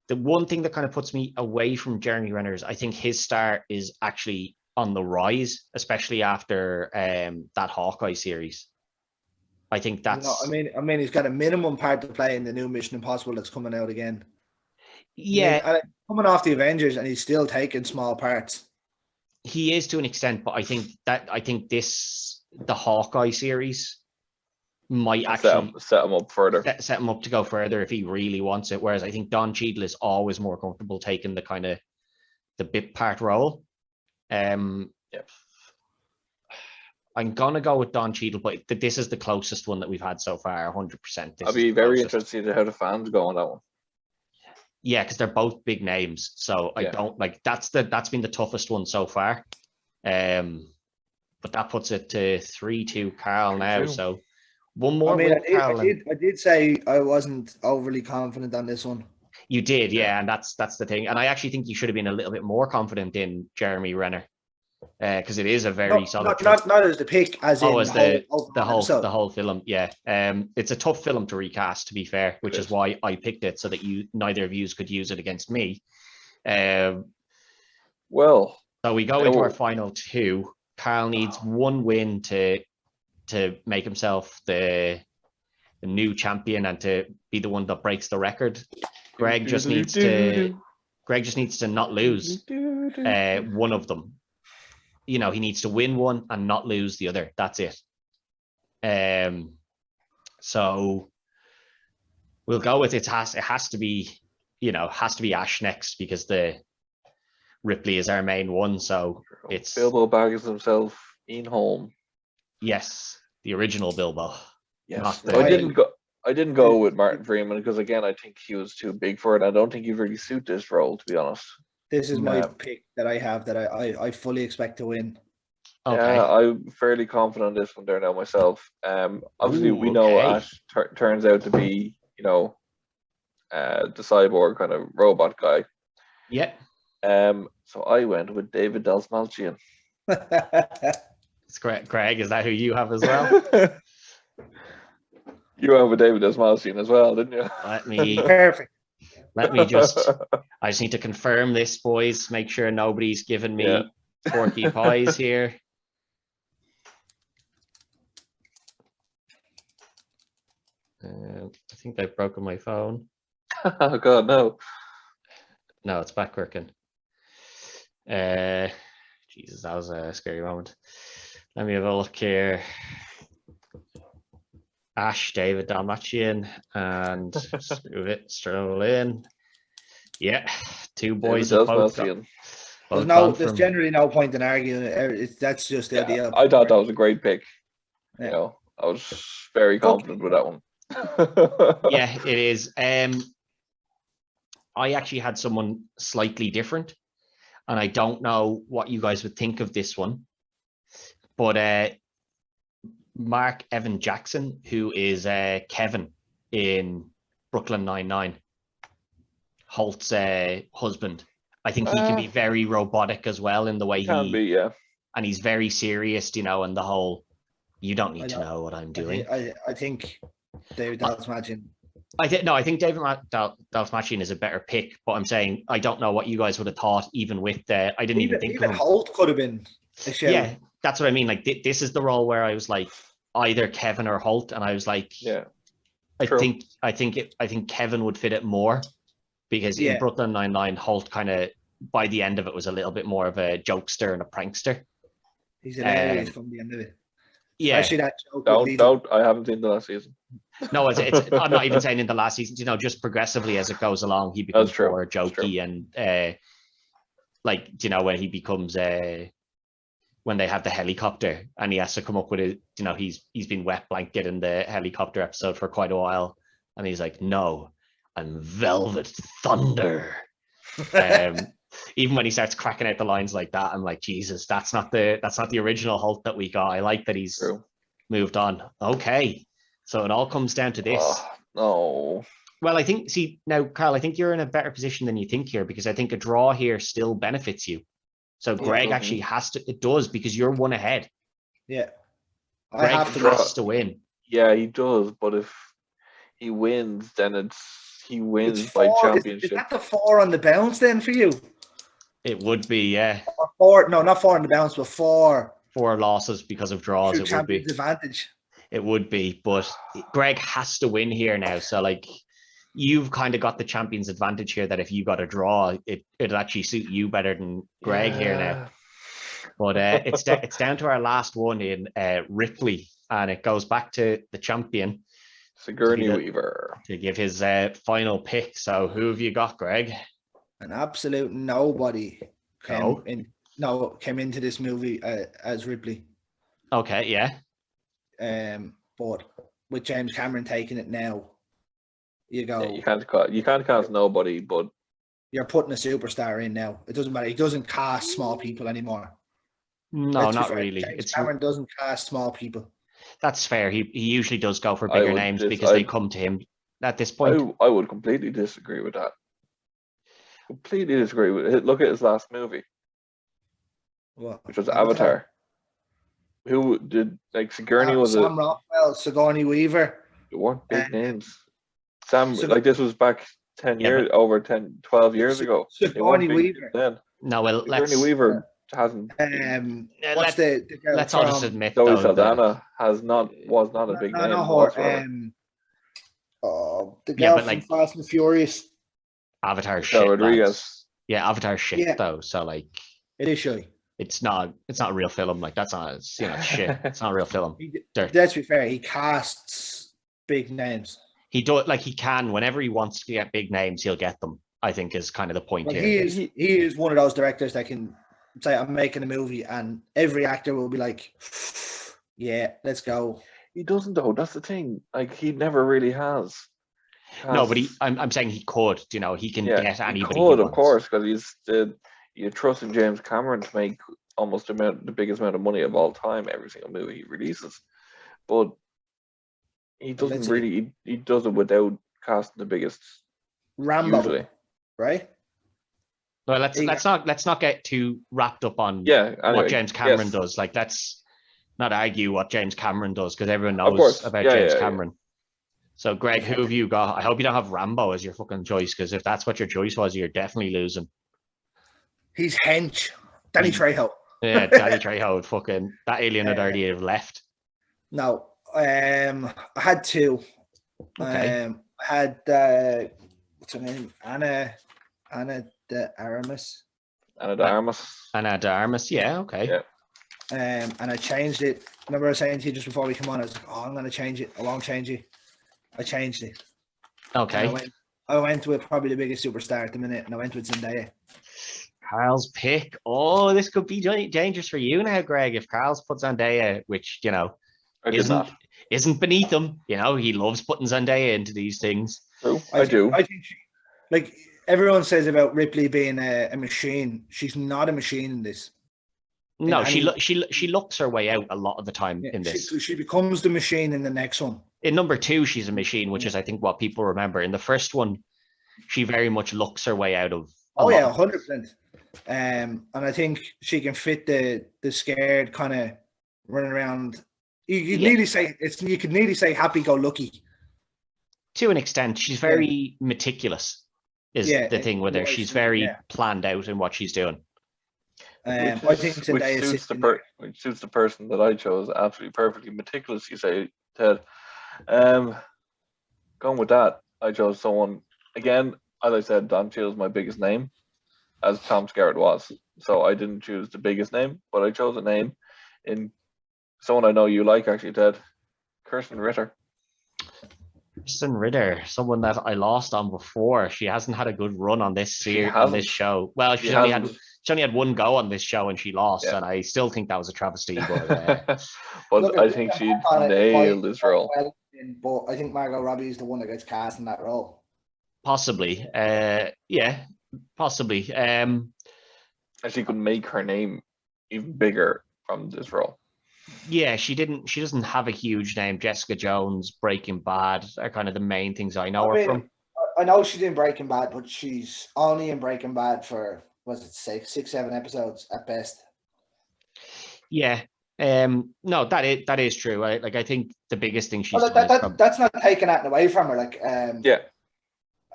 The one thing that kind of puts me away from Jeremy Renner is I think his star is actually on the rise, especially after that Hawkeye series. I think that's. I mean, he's got a minimum part to play in the new Mission Impossible that's coming out again. Yeah, coming off the Avengers, and he's still taking small parts. He is to an extent, but I think the Hawkeye series might actually set him up further. Set him up to go further if he really wants it. Whereas I think Don Cheadle is always more comfortable taking the kind of the bit part role. I'm gonna go with Don Cheadle, but this is the closest one that we've had so far, 100%. I'll be very interested to see how the fans go on that one. Yeah, because they're both big names, so I don't like that's been the toughest one so far. But that puts it to 3-2 Carl now. So one more. I did say I wasn't overly confident on this one. You did, yeah, and that's the thing. And I actually think you should have been a little bit more confident in Jeremy Renner. Because it is a very solid. Not as the pick, as in the whole film. Yeah, it's a tough film to recast, to be fair, which is why I picked it so that neither of you could use it against me. So we go into our final two. Carl needs one win to make himself the new champion and to be the one that breaks the record. Greg just needs to not lose one of them. He needs to win one and not lose the other. That's it. So we'll go with it. Has to be Ash next because the Ripley is our main one. So it's Bilbo Baggins himself, Ian Holm. Yes, the original Bilbo. Yes, I didn't go with Martin Freeman because again I think he was too big for it. I don't think he really suit this role, to be honest. This is my pick that I have that I fully expect to win. Okay. Yeah, I'm fairly confident on this one there now myself. Obviously we know Ash turns out to be, the cyborg kind of robot guy. Yeah. So I went with David Dastmalchian. It's correct. Greg, is that who you have as well? You went with David Desmalchian as well, didn't you? Perfect. Let me just, I just need to confirm this, boys. Make sure nobody's giving me porky pies here. I think I've broken my phone. Oh God, no. No, it's back working. Jesus, that was a scary moment. Let me have a look here. Ash, David Dalmatian, and just move it, stroll in. Yeah, two boys have both got, There's generally no point in arguing it. That's just the idea. I thought that was a great pick. Yeah. You know, I was very confident with that one. Yeah, it is. I actually had someone slightly different, and I don't know what you guys would think of this one, but Mark Evan Jackson, who is Kevin in Brooklyn Nine-Nine, Holt's husband. I think he can be very robotic as well in the way yeah. And he's very serious, you know, and the whole, you don't need to know what I'm doing. I think David Dalmatian. I think David Dalmatian is a better pick, but I'm saying I don't know what you guys would have thought, even with the. I didn't even think of him. Holt could have been a show. Yeah, that's what I mean. Like this is the role where I was like either Kevin or Holt, and I was like, yeah, I think Kevin would fit it more because in Brooklyn Nine-Nine, Holt kind of by the end of it was a little bit more of a jokester and a prankster. He's hilarious from the end of it. Yeah, especially that joke. Don't. I haven't seen the last season. No, it's I'm not even saying in the last season. You know, just progressively as it goes along, he becomes more jokey and like, you know, when he becomes when they have the helicopter and he has to come up with it. You know, he's been wet blanket in the helicopter episode for quite a while, and he's like, "No, I'm Velvet Thunder." Even when he starts cracking out the lines like that, I'm like, Jesus, that's not the original Hulk that we got. I like that he's moved on. Okay. So it all comes down to this. No. Well, I think, now, Carl, I think you're in a better position than you think here, because I think a draw here still benefits you. So Greg actually it does, because you're one ahead. Yeah. Greg has to win. Yeah, he does. But if he wins, then he wins by championship. Is that the 4 on the bounce then for you? It would be, yeah. Or 4, no, not 4 on the bounce, but 4 losses because of draws. It would be advantage. It would be, but Greg has to win here now. So like, you've kind of got the champion's advantage here. That if you got a draw, it'd actually suit you better than Greg here now. But it's down to our last one in Ripley, and it goes back to the champion, Sigourney Weaver, to give his final pick. So who have you got, Greg? An absolute nobody came into this movie as Ripley. Okay, yeah. But with James Cameron taking it now, you go. Yeah, you can't cast nobody, but you're putting a superstar in now. It doesn't matter. He doesn't cast small people anymore. No, not really. James Cameron doesn't cast small people. That's fair. He usually does go for bigger names because they come to him at this point. I would completely disagree with that. Completely disagree with it. Look at his last movie, which was Avatar. Who did, like, Sigourney was Sam Rockwell, Sigourney Weaver. It weren't big names. Like, this was back 12 years ago. Sigourney Weaver. Then. No, well, Sigourney Weaver hasn't. What's the girl let's all just admit, Zoe Saldana was not a big name. Not her. The girl from Fast and Furious. Avatar shit. Rodriguez. Yeah, Avatar shit though. So like, it is shy. It's not a real film. Like, that's not, shit. It's not a real film. Let's be fair. He casts big names. He can, whenever he wants to get big names, he'll get them, I think, is kind of the point here. He is one of those directors that can say, I'm making a movie, and every actor will be like, yeah, let's go. He doesn't, though. That's the thing. Like, he never really has. No, but I'm saying he could. You know, he can get anybody. He could, of course, because you trust in James Cameron to make almost the biggest amount of money of all time every single movie he releases, but he doesn't really. He does it without casting the biggest. Rambo, usually. Right? Well, let's not get too wrapped up on what James Cameron does. Like, that's not argue what James Cameron does because everyone Of knows course. about Yeah, James yeah, yeah. Cameron. So, Greg, who have you got? I hope you don't have Rambo as your fucking choice, because if that's what your choice was, you're definitely losing. He's hench. Danny Trejo. Yeah, Danny Trejo, fucking that alien had already have left. No, I had two. Okay. I had what's her name? Anna de Armas. Anna de Armas. Anna de Armas, yeah, okay. Yeah. And I changed it. Remember I was saying to you just before we come on, I was like, oh, I'm going to change it. I won't change it. I changed it. Okay. I went with probably the biggest superstar at the minute, and I went with Zendaya. Carl's pick. Oh, this could be dangerous for you now, Greg. If Carl's put Zendaya, which, you know, isn't beneath him. You know, he loves putting Zendaya into these things. True, I do. I think like everyone says about Ripley being a machine. She's not a machine in this. No, she looks her way out a lot of the time in this. She becomes the machine in the next one. In number 2, she's a machine, which is, I think, what people remember. In the first one, she very much looks her way out of. Oh yeah, 100%. And I think she can fit the scared kind of running around. You nearly say you could nearly say happy-go-lucky. To an extent, she's very meticulous. Is the thing with her? She's very planned out in what she's doing. I think which suits the person that I chose absolutely perfectly. Meticulous, you say, Ted. Going with that, I chose someone again. As I said, Don Cheadle's my biggest name, as Tom Skerritt was. So I didn't choose the biggest name, but I chose a name in someone I know you like, actually, Ted. Kirsten Ritter. Kristen Ritter, someone that I lost on before. She hasn't had a good run on this series, on this show. Well, she only had one go on this show and she lost, and I still think that was a travesty. But, but I think she nailed this role. But I think Margot Robbie is the one that gets cast in that role. Possibly, possibly. And she could make her name even bigger from this role. Yeah, she doesn't have a huge name. Jessica Jones, Breaking Bad are kind of the main things I know her from. I know she's in Breaking Bad, but she's only in Breaking Bad for, was it 6, 7 episodes at best? Yeah. No, that is true. I think the biggest thing she's that's not taking that away from her. Like, yeah.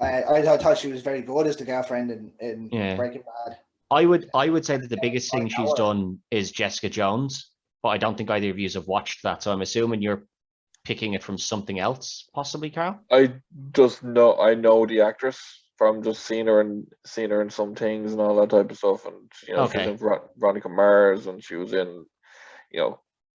I thought she was very good as the girlfriend in Breaking Bad. I would say that the biggest thing she's done is Jessica Jones, but I don't think either of you have watched that. So I'm assuming you're picking it from something else, possibly, Carl. I know the actress from just seeing her in some things and all that type of stuff, and she was in Veronica Mars, and she was in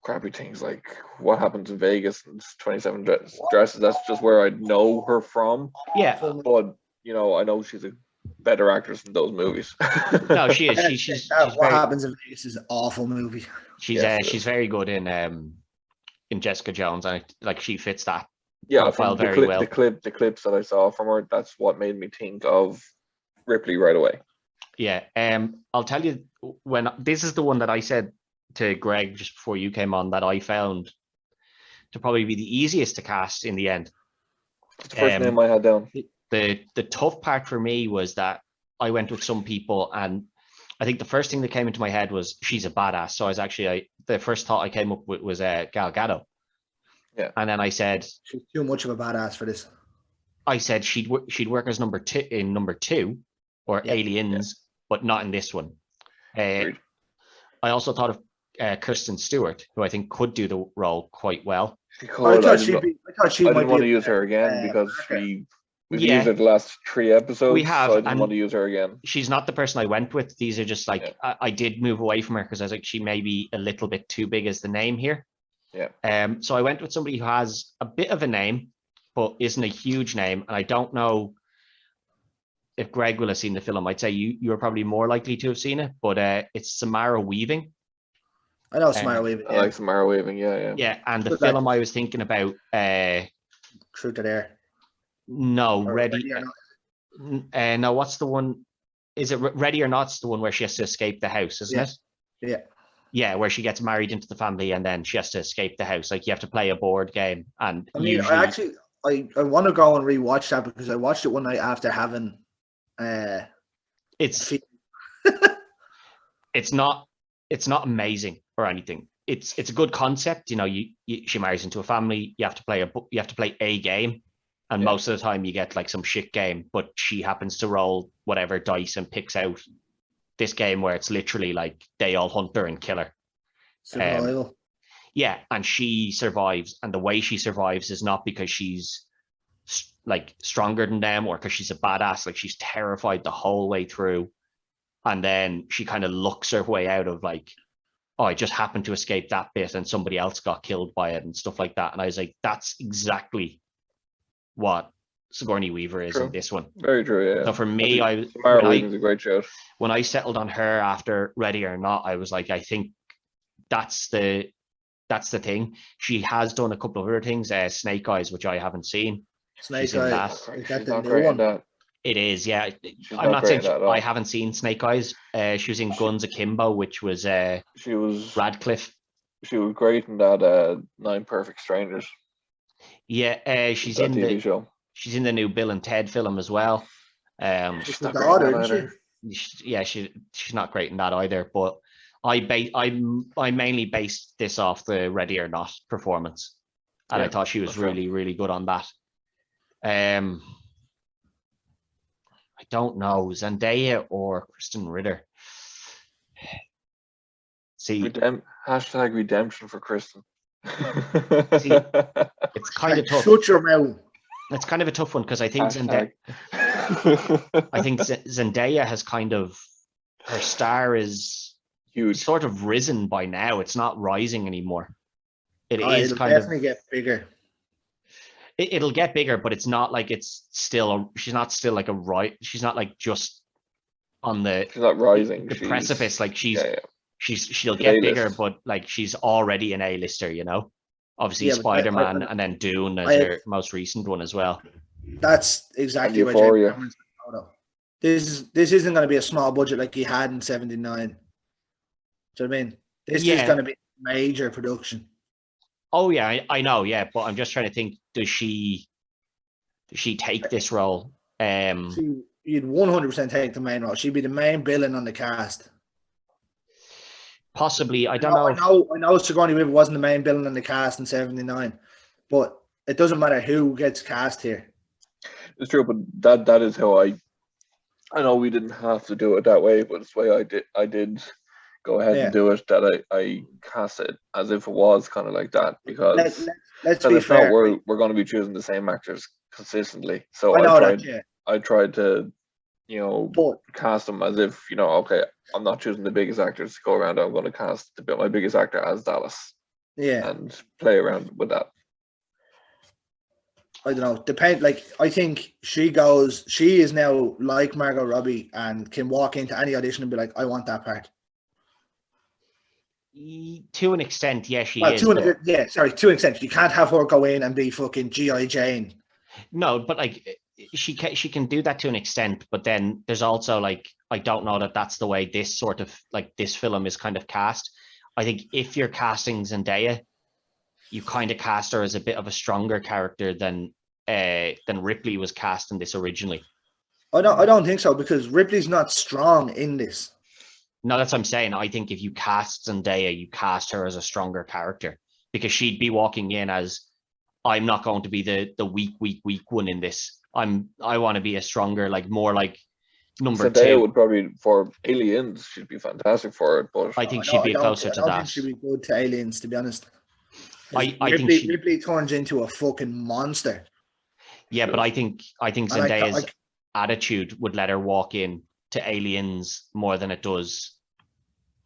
crappy things like What Happens in Vegas and 27 Dresses. That's just where I know her from. Yeah, but I know she's a better actress in those movies. No, she is. She's What Happens in Vegas is an awful movie. She's very good in Jessica Jones, and she fits that profile very well. The clips that I saw from her, that's what made me think of Ripley right away. Yeah, I'll tell you, when this is the one that I said to Greg just before you came on that I found to probably be the easiest to cast in the end. It's the first name I had down. The tough part for me was that I went with some people, and I think the first thing that came into my head was she's a badass. So I was actually the first thought I came up with was Gal Gadot. Yeah, and then I said she's too much of a badass for this. I said she'd work as number 2 or Aliens, but not in this one. I also thought of Kirsten Stewart, who I think could do the role quite well. She could. I didn't want to use her again because we've used her the last 3 episodes. We have. So I didn't want to use her again. She's not the person I went with. These are just I did move away from her because I was like, she may be a little bit too big as the name here. Yeah. So I went with somebody who has a bit of a name, but isn't a huge name. And I don't know if Greg will have seen the film. I'd say you're probably more likely to have seen it, but it's Samara Weaving. I know Samara Weaving. I like Samara Weaving, yeah. Yeah, and the film I was thinking about Truth or Dare. No, Ready or Not. No, what's the one? Is it Ready or Not's the one where she has to escape the house, isn't it? Yeah. Yeah, where she gets married into the family and then she has to escape the house. Like you have to play a board game, and I want to go and rewatch that because I watched it one night after having. It's not amazing or anything, it's a good concept. You know, she marries into a family. You have to play a game, and most of the time you get like some shit game. But she happens to roll whatever dice and picks out this game where it's literally like they all hunt her and kill her. Survival. Yeah, and she survives, and the way she survives is not because she's like stronger than them or because she's a badass. Like, she's terrified the whole way through, and then she kind of looks her way out of like, oh, I just happened to escape that bit and somebody else got killed by it and stuff like that. And I was like, that's exactly what Sigourney Weaver is in this one. Very true, yeah. So for me, Samara Weaving's a great show. When I settled on her after Ready or Not, I was like, I think that's the thing. She has done a couple of other things, Snake Eyes, which I haven't seen. Snake Eyes. Is that the new one? It is, yeah. I'm not saying I haven't seen Snake Eyes. She was in Guns Akimbo, which was she was Radcliffe. She was great in that 9 Perfect Strangers. Yeah, she's in TV show. She's in the new Bill and Ted film as well. She's the daughter, isn't she? Yeah, she's not great in that either. But I mainly based this off the Ready or Not performance, and I thought she was really, really good on that. I don't know, Zendaya or Kristen Ritter. See, hashtag redemption for Kristen. See, it's kind of tough. Shut your mouth. It's kind of a tough one because I think hashtag. Zendaya has kind of, her star is huge, sort of risen by now. It's not rising anymore. It'll definitely get bigger. It'll get bigger, but it's not like she's not still like she's not like just on she's not rising. The precipice. Like she'll the get A-list. bigger, but like she's already an A-lister, you know? Obviously Spider-Man and then Dune as her most recent one as well. That's exactly what James Cameron's about. This isn't going to be a small budget like he had in 79. Do you know what I mean? This is going to be major production. Oh yeah, I know, yeah, but I'm just trying to think, does she take this role? You'd 100% take the main role. She'd be the main villain on the cast. Possibly, I don't know. I know Sigourney Weaver wasn't the main villain on the cast in 79, but it doesn't matter who gets cast here. It's true, but that is how I know we didn't have to do it that way, but it's the way I did go ahead and do it, that I cast it as if it was kind of like that, because let's be fair. We're going to be choosing the same actors consistently. So I tried to, cast them as if, okay, I'm not choosing the biggest actors to go around. I'm going to cast my biggest actor as Dallas. Yeah. And play around with that. I don't know. I think she is now like Margot Robbie and can walk into any audition and be like, I want that part. To an extent, yeah, she is. To an extent. You can't have her go in and be fucking G.I. Jane. No, but like she can do that to an extent, but then there's also like, I don't know that that's the way this sort of like this film is kind of cast. I think if you're casting Zendaya, you kind of cast her as a bit of a stronger character than Ripley was cast in this originally. I don't think so, because Ripley's not strong in this. No, that's what I'm saying. I think if you cast Zendaya, you cast her as a stronger character, because she'd be walking in as, I'm not going to be the weak one in this. I want to be a stronger, like more like number Zendaya 2. would probably, for Aliens, she'd be fantastic for it, but I think she'd be closer to that. I think she'd be good to Aliens, to be honest. I think Ripley turns into a fucking monster. Yeah, but I think Zendaya's attitude would let her walk in to Aliens more than it does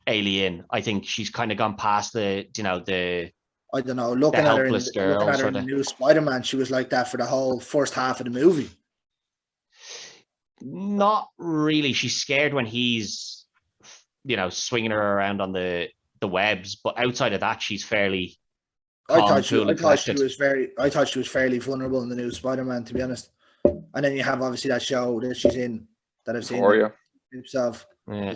Alien. I think she's kind of gone past the I don't know. Looking at her in the new Spider-Man, she was like that for the whole first half of the movie. Not really. She's scared when he's, swinging her around on the webs. But outside of that, she's fairly calm, I thought she was fairly vulnerable in the new Spider-Man, to be honest. And then you have obviously that show that she's in that I've seen. Himself. Yeah.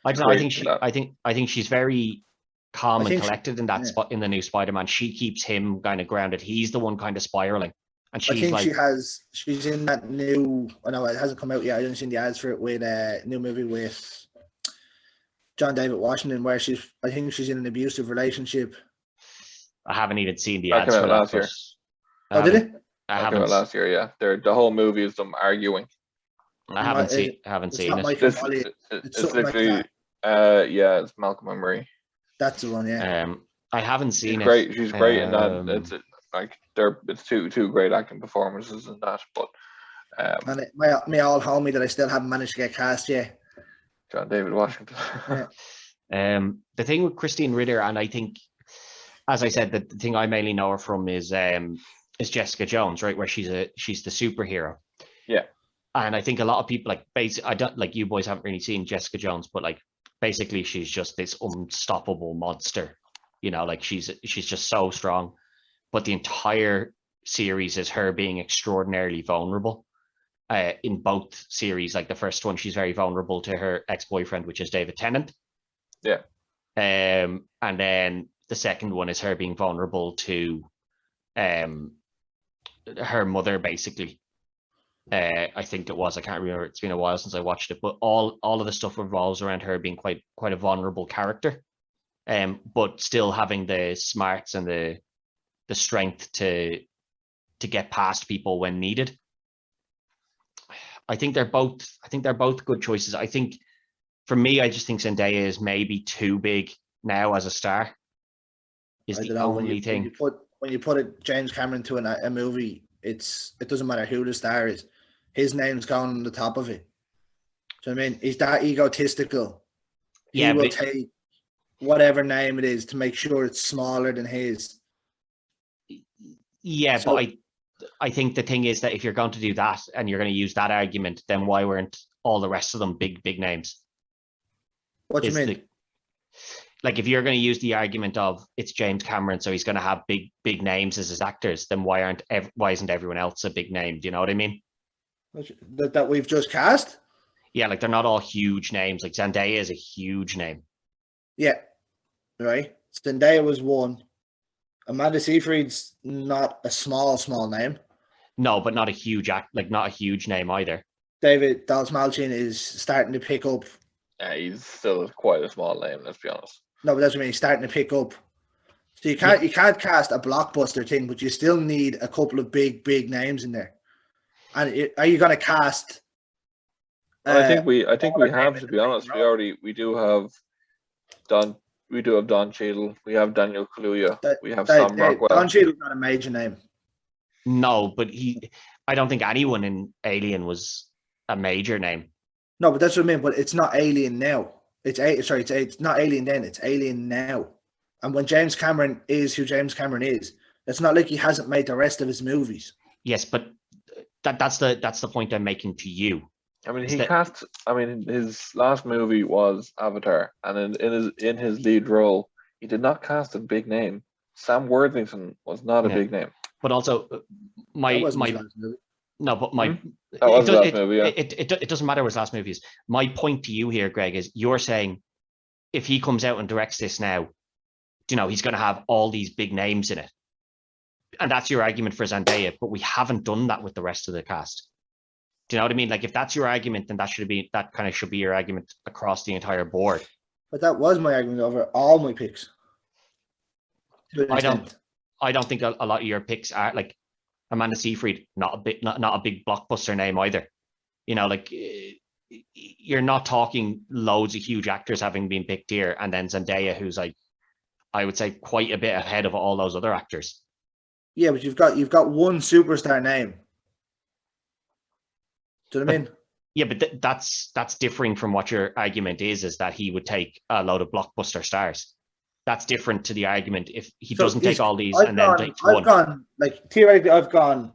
I don't know. I think she's very calm and collected in that spot in the new Spider-Man. She keeps him kind of grounded. He's the one kind of spiraling, and she's she's in that new. I know it hasn't come out yet. I haven't seen the ads for it with a new movie with John David Washington, where I think she's in an abusive relationship. I haven't even seen the That ads came for out that. last year. Oh, did it? I That came out haven't. last year. Yeah, the whole movie is them arguing. I haven't seen It's seen not it. Michael Molly. It's something literally, like that. yeah, it's Malcolm and Marie. That's the one, yeah. I haven't seen it. Great. She's great in that. It's like it's two great acting performances in that. But and my old homie that I still haven't managed to get cast yet. John David Washington. Yeah. The thing with Christine Ritter, and I think, as I said, the thing I mainly know her from is Jessica Jones, right, where she's the superhero. Yeah. And I think a lot of people I don't like, you boys haven't really seen Jessica Jones, but like basically she's just this unstoppable monster. You know, like she's just so strong. But the entire series is her being extraordinarily vulnerable. In both series, like the first one, she's very vulnerable to her ex-boyfriend, which is David Tennant. Yeah. And then the second one is her being vulnerable to her mother, basically. I think it was. I can't remember. It's been a while since I watched it, but all of the stuff revolves around her being quite a vulnerable character, but still having the smarts and the strength to get past people when needed. I think they're both good choices. I think for me, I just think Zendaya is maybe too big now as a star. Is the only thing. When you put James Cameron to a movie, it doesn't matter who the star is. His name's gone on the top of it. So I mean, he's that egotistical. He will take whatever name it is to make sure it's smaller than his. Yeah, so, but I think the thing is that if you're going to do that and you're going to use that argument, then why weren't all the rest of them big names? What do you mean? Like if you're going to use the argument of it's James Cameron, so he's going to have big names as his actors, then why isn't everyone else a big name? Do you know what I mean? That we've just cast? Yeah, like they're not all huge names. Like Zendaya is a huge name. Yeah, right. Zendaya was one. Amanda Seyfried's not a small name. No, but not a huge not a huge name either. David Dalsmalchin is starting to pick up. Yeah, he's still quite a small name, let's be honest. No, but that's what I mean. He's starting to pick up. So you can't cast a blockbuster thing, but you still need a couple of big names in there. And are you going to cast? I think we have, to be honest. We do have Don Cheadle. We have Daniel Kaluuya. We have Sam Rockwell. Don Cheadle's not a major name. No, but I don't think anyone in Alien was a major name. No, but that's what I mean. But it's not Alien now. It's not Alien then. It's Alien now. And when James Cameron is who James Cameron is, it's not like he hasn't made the rest of his movies. Yes, but that's the point I'm making to you. I mean, his last movie was Avatar, and in his lead role, he did not cast a big name. Sam Worthington was not a big name. But also, it doesn't matter what his last movie is. My point to you here, Greg, is you're saying if he comes out and directs this now, you know, he's going to have all these big names in it. And that's your argument for Zendaya, but we haven't done that with the rest of the cast. Do you know what I mean? Like if that's your argument, then that should be your argument across the entire board. But that was my argument over all my picks. I don't think a lot of your picks are like Amanda Seyfried, not a big blockbuster name either. You know, like you're not talking loads of huge actors having been picked here, and then Zendaya, who's like, I would say quite a bit ahead of all those other actors. Yeah, but you've got one superstar name. Do you know what I mean? Yeah, but that's differing from what your argument is that he would take a load of blockbuster stars. That's different to the argument if he doesn't take all these then takes one. Theoretically, I've gone,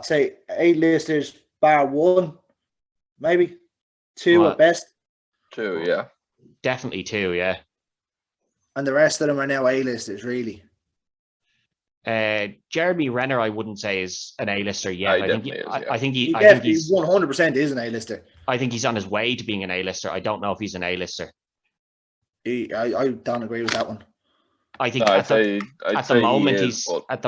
say 8 listers bar 1, maybe 2 at best. 2, yeah. Definitely 2, yeah. And the rest of them are now A-listers, really. Jeremy Renner, I wouldn't say is an A-lister yet. I think he's 100% is an A-lister. I think he's on his way to being an A-lister. I don't know if he's an A-lister. I don't agree with that one. I think at the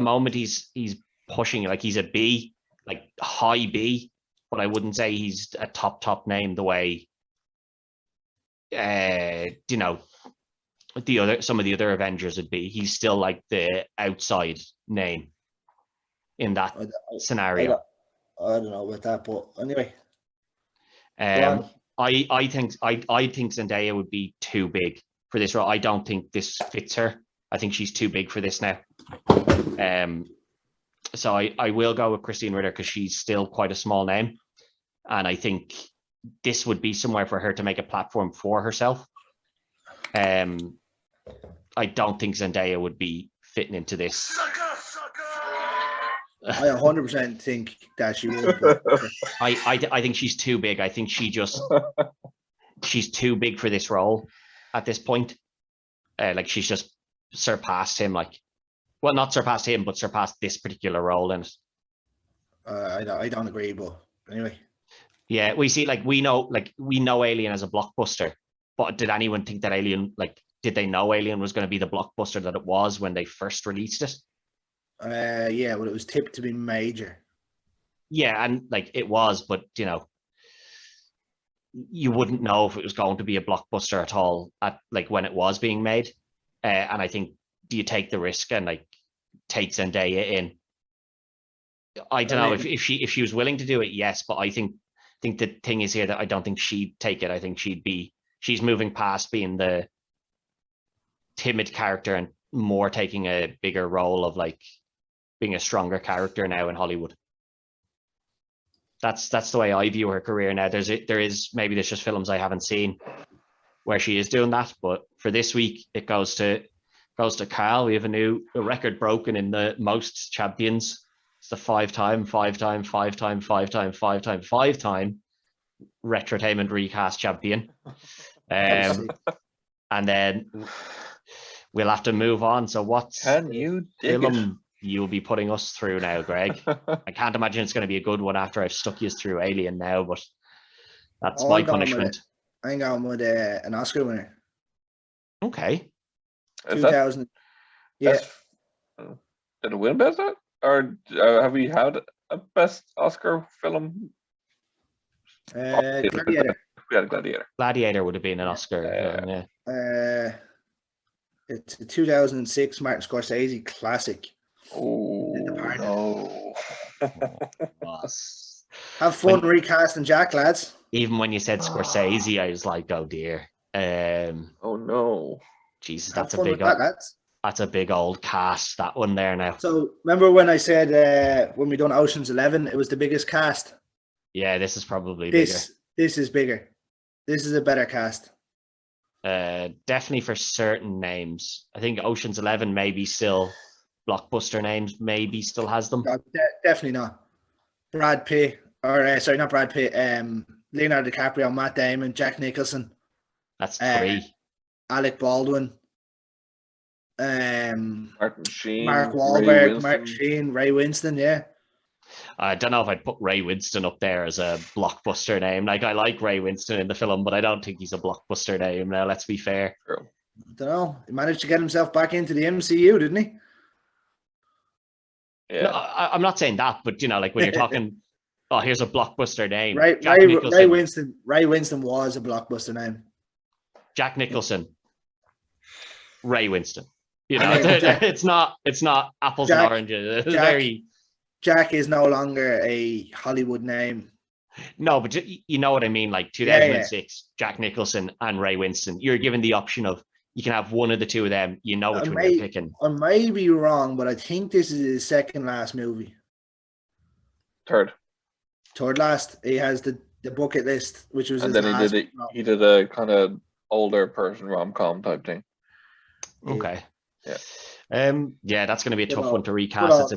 moment he's pushing, like he's a B, like high B, but I wouldn't say he's a top name the way you know, some of the other Avengers would be. He's still like the outside name in that scenario. I don't know about that, but anyway. I think Zendaya would be too big for this role. I don't think this fits her. I think she's too big for this now. So I will go with Christine Ritter because she's still quite a small name, and I think this would be somewhere for her to make a platform for herself. I don't think Zendaya would be fitting into this. I 100% think that she would. I think she's too big. I think she's too big for this role at this point. Like she's just surpassed him. Like, well, not surpassed him, but surpassed this particular role in it. I don't agree, but anyway. Yeah, we know Alien as a blockbuster, but did anyone think that Alien, like, did they know Alien was going to be the blockbuster that it was when they first released it? Yeah, well, it was tipped to be major. Yeah, and like it was, but you know, you wouldn't know if it was going to be a blockbuster at all at like when it was being made. And I think, do you take the risk and like take Zendaya in? I don't know if she was willing to do it, yes, but I think the thing is here that I don't think she'd take it. I think she's moving past being the timid character and more taking a bigger role of like being a stronger character now in Hollywood. That's the way I view her career now. Maybe there's just films I haven't seen where she is doing that, but for this week it goes to Carl. We have a record broken in the most champions. It's the five-time Retrotainment recast champion. And then we'll have to move on. So what's film you'll be putting us through now, Greg? I can't imagine it's going to be a good one after I've stuck you through Alien now, but that's my punishment. I'm going with an Oscar winner. Okay. 2000. Yeah. Did it win best? Or have we had a best Oscar film? Gladiator. We had Gladiator. Gladiator would have been an Oscar. Yeah. It's a 2006 Martin Scorsese classic. Oh no! Have fun recasting Jack, lads. Even when you said Scorsese, I was like, "Oh dear." Oh no! Jesus, that's a big old cast. That one there now. So remember when I said when we done Ocean's 11, it was the biggest cast. Yeah, this is probably bigger. This is bigger. This is a better cast. Definitely for certain names. I think Ocean's 11 maybe still blockbuster names. Maybe still has them. No, definitely not. Brad Pitt, or sorry, not Brad Pitt. Leonardo DiCaprio, Matt Damon, Jack Nicholson. That's three. Alec Baldwin. Martin Sheen, Mark Wahlberg, Martin Sheen, Ray Winston. Yeah. I don't know if I'd put Ray Winston up there as a blockbuster name. Like, I like Ray Winston in the film, but I don't think he's a blockbuster name now. Let's be fair. True. I don't know. He managed to get himself back into the MCU, didn't he? Yeah. No, I'm not saying that, but you know, like when you're talking, oh, here's a blockbuster name. Ray Winston was a blockbuster name. Jack Nicholson. Ray Winston. You know, it's not apples and oranges. It's Jack is no longer a Hollywood name. No, but you know what I mean? Like 2006, Jack Nicholson and Ray Winston. You're given the option of you can have one of the two of them. You know which one you're picking. I may be wrong, but I think this is his second last movie. Third last. He has the bucket list, which was. And then he did a kind of older person rom-com type thing. Okay. Yeah. Yeah, that's going to be a tough one to recast.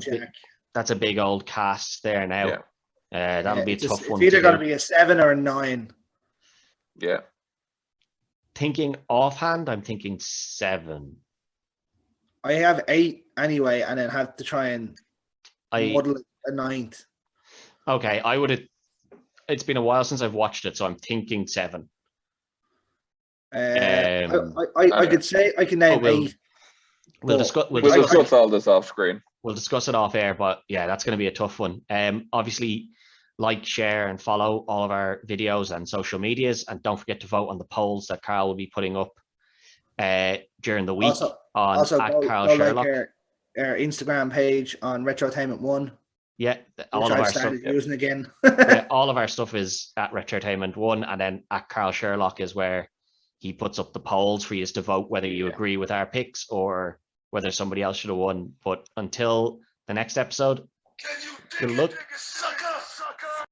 That's a big old cast there now. Yeah. That'll be a tough one. It's either going to be a 7 or a 9. Yeah. Thinking offhand, I'm thinking 7. I have 8 anyway, and then have to try and model a 9th. Okay, it's been a while since I've watched it, so I'm thinking 7. I could say I can name 8. We'll discuss all this off screen. We'll discuss it off air, but yeah, that's going to be a tough one. Obviously, like, share, and follow all of our videos and social medias. And don't forget to vote on the polls that Carl will be putting up during the week also at Carl go Sherlock. Like our Instagram page on Retrotainment 1. Yeah, all of our stuff. Using again. Yeah, all of our stuff is at Retrotainment 1, and then at Carl Sherlock is where he puts up the polls for you to vote whether you agree with our picks or whether somebody else should have won. But until the next episode, good luck.